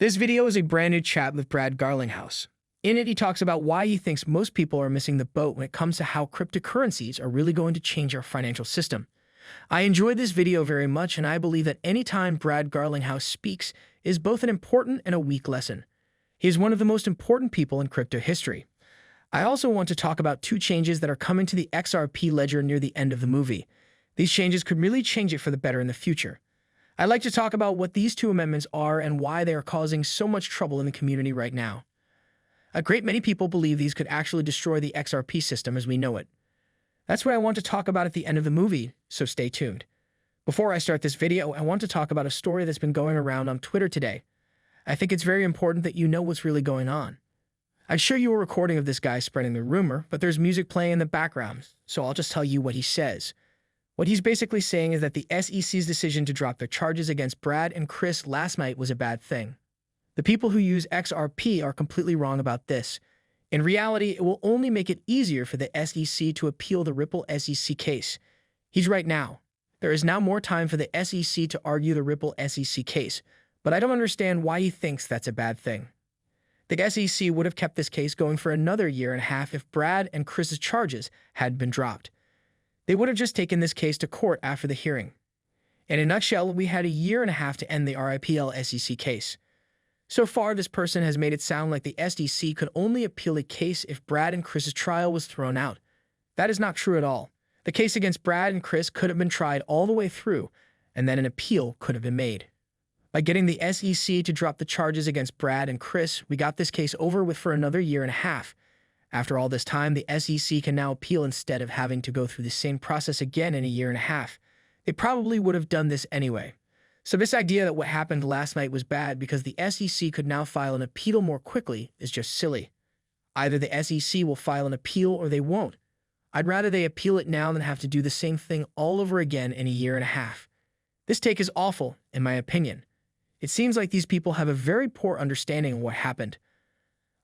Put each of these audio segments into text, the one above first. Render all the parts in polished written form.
This video is a brand new chat with Brad Garlinghouse. In it, he talks about why he thinks most people are missing the boat when it comes to how cryptocurrencies are really going to change our financial system. I enjoyed this video very much, and I believe that any time Brad Garlinghouse speaks is both an important and a weak lesson. He is one of the most important people in crypto history. I also want to talk about two changes that are coming to the XRP ledger near the end of the movie. These changes could really change it for the better in the future. I'd like to talk about what these two amendments are and why they are causing so much trouble in the community right now. A great many people believe these could actually destroy the XRP system as we know it. That's what I want to talk about at the end of the movie, so stay tuned. Before I start this video, I want to talk about a story that's been going around on Twitter today. I think it's very important that you know what's really going on. I'd show you a recording of this guy spreading the rumor, but there's music playing in the background, so I'll just tell you what he says. What he's basically saying is that the SEC's decision to drop their charges against Brad and Chris last night was a bad thing. The people who use XRP are completely wrong about this. In reality, it will only make it easier for the SEC to appeal the Ripple SEC case. He's right now. There is now more time for the SEC to argue the Ripple SEC case, but I don't understand why he thinks that's a bad thing. The SEC would have kept this case going for another year and a half if Brad and Chris's charges had been dropped. They would have just taken this case to court after the hearing. In a nutshell, we had a year and a half to end the RIPL SEC case. So far, this person has made it sound like the SEC could only appeal a case if Brad and Chris's trial was thrown out. That is not true at all. The case against Brad and Chris could have been tried all the way through, and then an appeal could have been made. By getting the SEC to drop the charges against Brad and Chris, we got this case over with for another year and a half. After all this time, the SEC can now appeal instead of having to go through the same process again in a year and a half. They probably would have done this anyway. So this idea that what happened last night was bad because the SEC could now file an appeal more quickly is just silly. Either the SEC will file an appeal or they won't. I'd rather they appeal it now than have to do the same thing all over again in a year and a half. This take is awful, in my opinion. It seems like these people have a very poor understanding of what happened.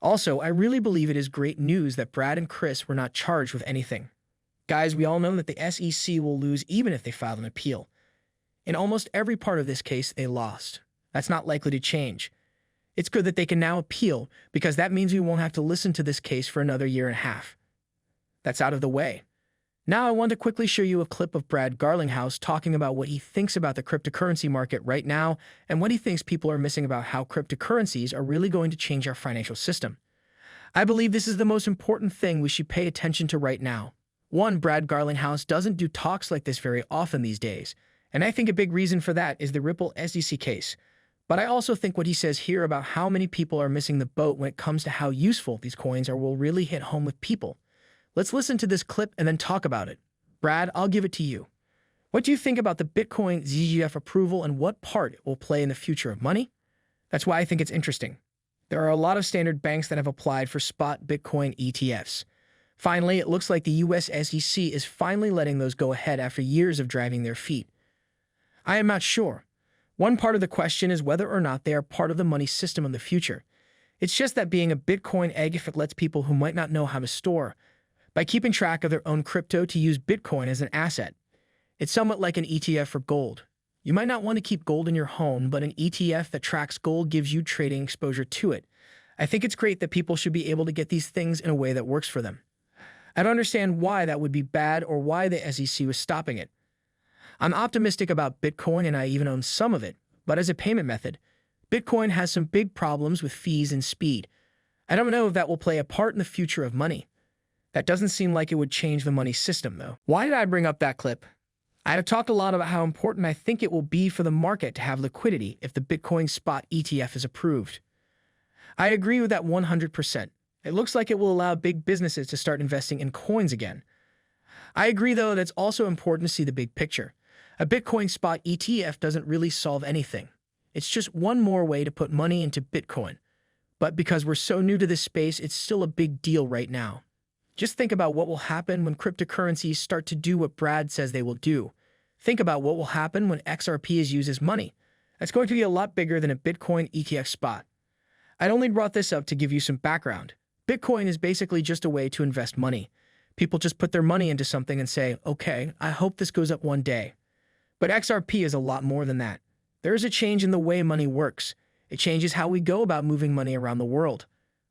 Also, I really believe it is great news that Brad and Chris were not charged with anything. Guys, we all know that the SEC will lose even if they file an appeal. In almost every part of this case, they lost. That's not likely to change. It's good that they can now appeal because that means we won't have to listen to this case for another year and a half. That's out of the way. Now I want to quickly show you a clip of Brad Garlinghouse talking about what he thinks about the cryptocurrency market right now and what he thinks people are missing about how cryptocurrencies are really going to change our financial system. I believe this is the most important thing we should pay attention to right now. One, Brad Garlinghouse doesn't do talks like this very often these days, and I think a big reason for that is the Ripple SEC case. But I also think what he says here about how many people are missing the boat when it comes to how useful these coins are will really hit home with people. Let's listen to this clip and then talk about it. Brad, I'll give it to you. What do you think about the Bitcoin ZGF approval and what part it will play in the future of money? That's why I think it's interesting. There are a lot of standard banks that have applied for spot Bitcoin ETFs. Finally, it looks like the US SEC is finally letting those go ahead after years of dragging their feet. I am not sure. One part of the question is whether or not they are part of the money system of the future. It's just that being a Bitcoin egg if it lets people who might not know how to store, by keeping track of their own crypto to use Bitcoin as an asset. It's somewhat like an ETF for gold. You might not want to keep gold in your home, but an ETF that tracks gold gives you trading exposure to it. I think it's great that people should be able to get these things in a way that works for them. I don't understand why that would be bad or why the SEC was stopping it. I'm optimistic about Bitcoin and I even own some of it, but as a payment method, Bitcoin has some big problems with fees and speed. I don't know if that will play a part in the future of money. That doesn't seem like it would change the money system, though. Why did I bring up that clip? I have talked a lot about how important I think it will be for the market to have liquidity if the Bitcoin spot ETF is approved. I agree with that 100%. It looks like it will allow big businesses to start investing in coins again. I agree, though, that it's also important to see the big picture. A Bitcoin spot ETF doesn't really solve anything. It's just one more way to put money into Bitcoin. But because we're so new to this space, it's still a big deal right now. Just think about what will happen when cryptocurrencies start to do what Brad says they will do. Think about what will happen when XRP is used as money. That's going to be a lot bigger than a Bitcoin ETF spot. I'd only brought this up to give you some background. Bitcoin is basically just a way to invest money. People just put their money into something and say, okay, I hope this goes up one day. But XRP is a lot more than that. There is a change in the way money works. It changes how we go about moving money around the world.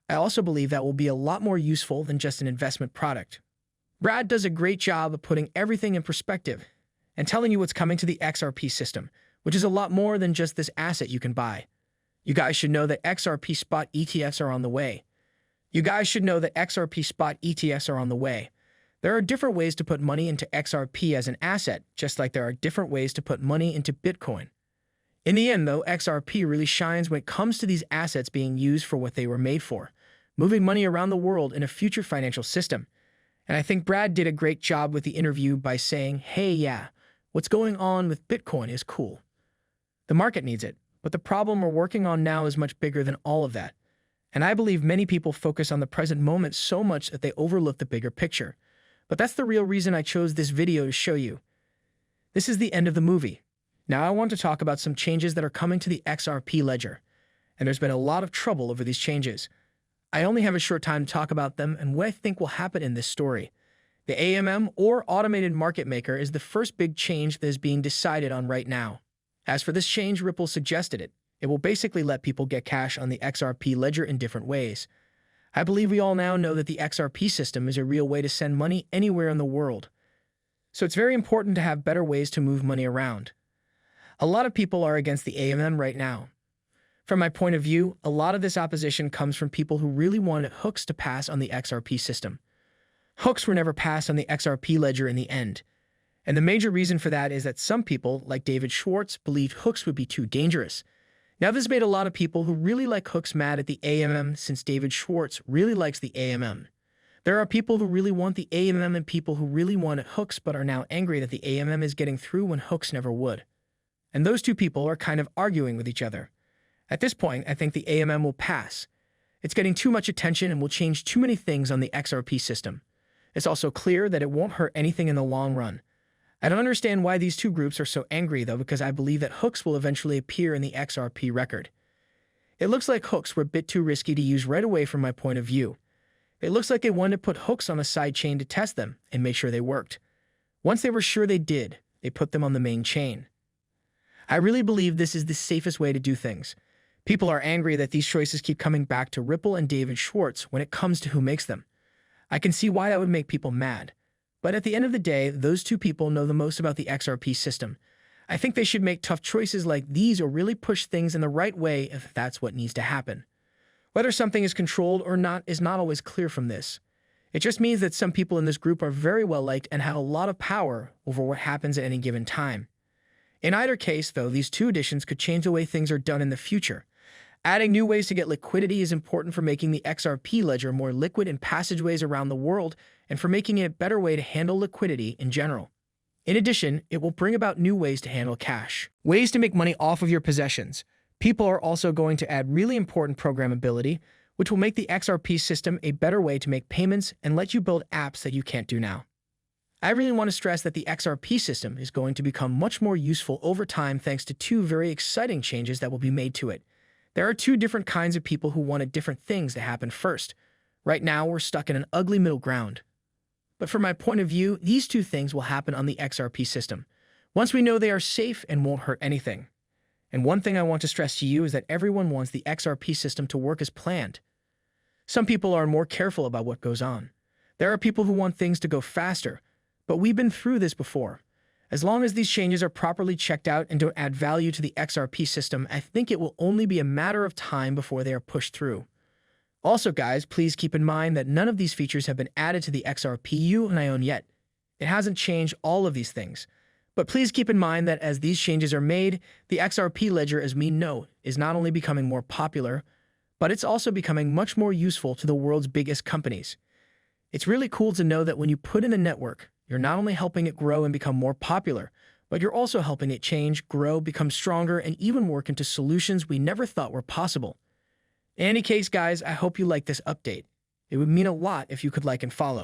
I also believe that will be a lot more useful than just an investment product. Brad does a great job of putting everything in perspective and telling you what's coming to the XRP system, which is a lot more than just this asset you can buy. You guys should know that XRP spot ETFs are on the way. There are different ways to put money into XRP as an asset, just like there are different ways to put money into Bitcoin. In the end, though, XRP really shines when it comes to these assets being used for what they were made for, moving money around the world in a future financial system. And I think Brad did a great job with the interview by saying, hey, yeah, what's going on with Bitcoin is cool. The market needs it, but the problem we're working on now is much bigger than all of that. And I believe many people focus on the present moment so much that they overlook the bigger picture. But that's the real reason I chose this video to show you. This is the end of the movie. Now I want to talk about some changes that are coming to the XRP ledger. And there's been a lot of trouble over these changes. I only have a short time to talk about them and what I think will happen in this story. The AMM, or Automated Market Maker, is the first big change that is being decided on right now. As for this change, Ripple suggested it. It will basically let people get cash on the XRP ledger in different ways. I believe we all now know that the XRP system is a real way to send money anywhere in the world. So it's very important to have better ways to move money around. A lot of people are against the AMM right now. From my point of view, a lot of this opposition comes from people who really wanted hooks to pass on the XRP system. Hooks were never passed on the XRP ledger in the end. And the major reason for that is that some people, like David Schwartz, believed hooks would be too dangerous. Now this made a lot of people who really like hooks mad at the AMM, since David Schwartz really likes the AMM. There are people who really want the AMM and people who really wanted hooks but are now angry that the AMM is getting through when hooks never would. And those two people are kind of arguing with each other. At this point, I think the AMM will pass. It's getting too much attention and will change too many things on the XRP system. It's also clear that it won't hurt anything in the long run. I don't understand why these two groups are so angry, though, because I believe that hooks will eventually appear in the XRP record. It looks like hooks were a bit too risky to use right away from my point of view. It looks like they wanted to put hooks on a side chain to test them and make sure they worked. Once they were sure they did, they put them on the main chain. I really believe this is the safest way to do things. People are angry that these choices keep coming back to Ripple and David Schwartz when it comes to who makes them. I can see why that would make people mad. But at the end of the day, those two people know the most about the XRP system. I think they should make tough choices like these or really push things in the right way if that's what needs to happen. Whether something is controlled or not is not always clear from this. It just means that some people in this group are very well liked and have a lot of power over what happens at any given time. In either case, though, these two additions could change the way things are done in the future. Adding new ways to get liquidity is important for making the XRP ledger more liquid in passageways around the world and for making it a better way to handle liquidity in general. In addition, it will bring about new ways to handle cash. Ways to make money off of your possessions. People are also going to add really important programmability, which will make the XRP system a better way to make payments and let you build apps that you can't do now. I really want to stress that the XRP system is going to become much more useful over time thanks to two very exciting changes that will be made to it. There are two different kinds of people who wanted different things to happen first. Right now, we're stuck in an ugly middle ground. But from my point of view, these two things will happen on the XRP system, once we know they are safe and won't hurt anything. And one thing I want to stress to you is that everyone wants the XRP system to work as planned. Some people are more careful about what goes on. There are people who want things to go faster, but we've been through this before. As long as these changes are properly checked out and don't add value to the XRP system, I think it will only be a matter of time before they are pushed through. Also, guys, please keep in mind that none of these features have been added to the XRP you and I own yet. It hasn't changed all of these things. But please keep in mind that as these changes are made, the XRP ledger, as we know, is not only becoming more popular, but it's also becoming much more useful to the world's biggest companies. It's really cool to know that when you put in a network, you're not only helping it grow and become more popular, but you're also helping it change, grow, become stronger, and even work into solutions we never thought were possible. In any case, guys, I hope you like this update. It would mean a lot if you could like and follow.